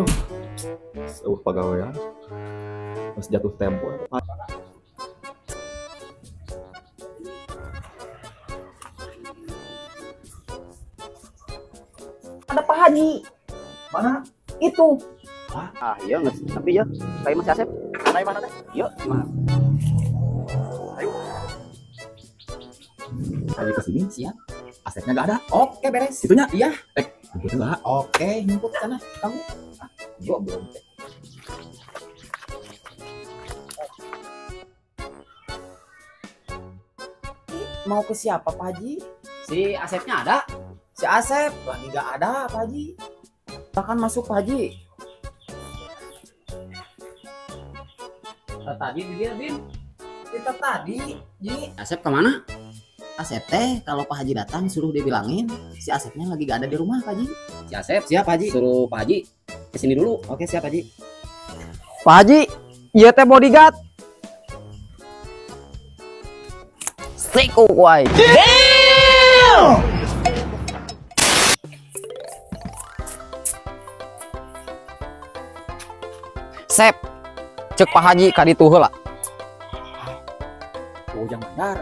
Aduh, pegawaian masih jatuh tempo. Ada Pak Haji. Mana? Itu. Iya nggak tapi ya kayak Mas Asep. Kayak mana teh? Yuk, gimana? Ayo. Kali kesini Siap. Asepnya nggak ada. Oke, beres. Itunya? Iya. Jemput enggak? Oke, jemput sana. Kamu. Gua belum. Mau ke siapa, Pak Haji? Si Asepnya ada? Si Asep. Lagi nggak ada, Pak Haji. Bahkan masuk, Pak Haji. Tadi dia Bin. Kita tadi, Ji. Asep kemana? Asep teh, kalau Pak Haji datang suruh dia bilangin si Asepnya lagi gak ada di rumah, Pak Haji. Si Asep. Siap, Pak Haji. Suruh Pak Haji kesini dulu. Oke, siap, Pak Haji. Pak Haji, iya teh bodyguard. Siku kuai. Sep, cek Pak Haji ka ditu heula. Oh, jangan benar.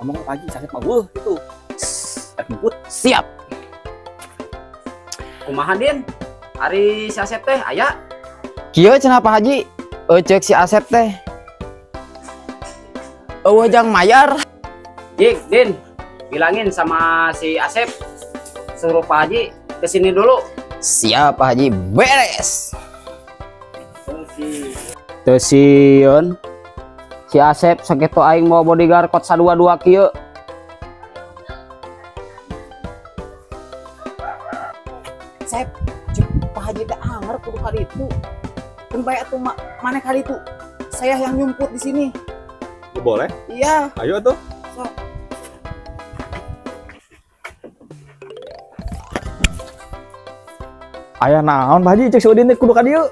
Ngomong ke pagi, Asep mah itu. Jemput. Siap. Kumaha Din? Ari si Asep teh aya? Kieu cenah Pak Haji. Cek si Asep teh. Jang mayar. Jik, Din. Bilangin sama si Asep suruh Pak Haji kesini dulu. Siap Pak Haji, beres. Teusion. Si Asep sakitu aing mau bodyguard kot 122 kieu. Sep, cek Pak Haji teh anger kudu kali itu. Kan bae atuh mana kali itu. Saya yang nyumput di sini. Boleh? Iya. Ayo tuh. Sok. Aya naon Pak Haji cek si Udin teh kudu ka dieu.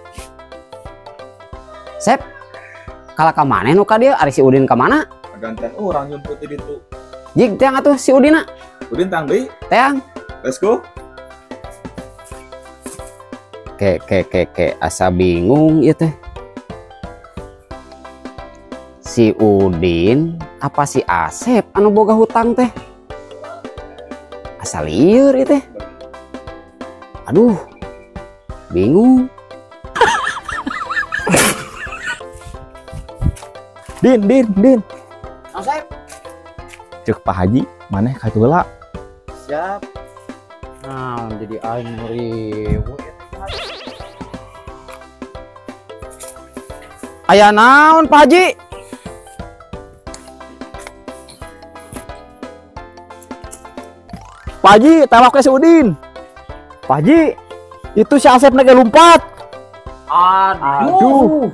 Sep, kalau ke mana nu ka dia? Ari si Udin ke mana? Gantian orang nyumput di ditu. Jik teang atuh si Udin. Udin tang deui. Teang. Let's go. Asa bingung ya teh. Si Udin apa si Asep anu boga hutang teh? Asa lieur ya teh. Aduh. Bingung. Din. Asep. Cek Pak Haji, mana ka itu heula? Siap. Nah, jadi aing ribu. Aya naon Pak Haji? Pak Haji, tawak ke si Udin. Pak Haji, itu si Asep lagi lompat. Aduh.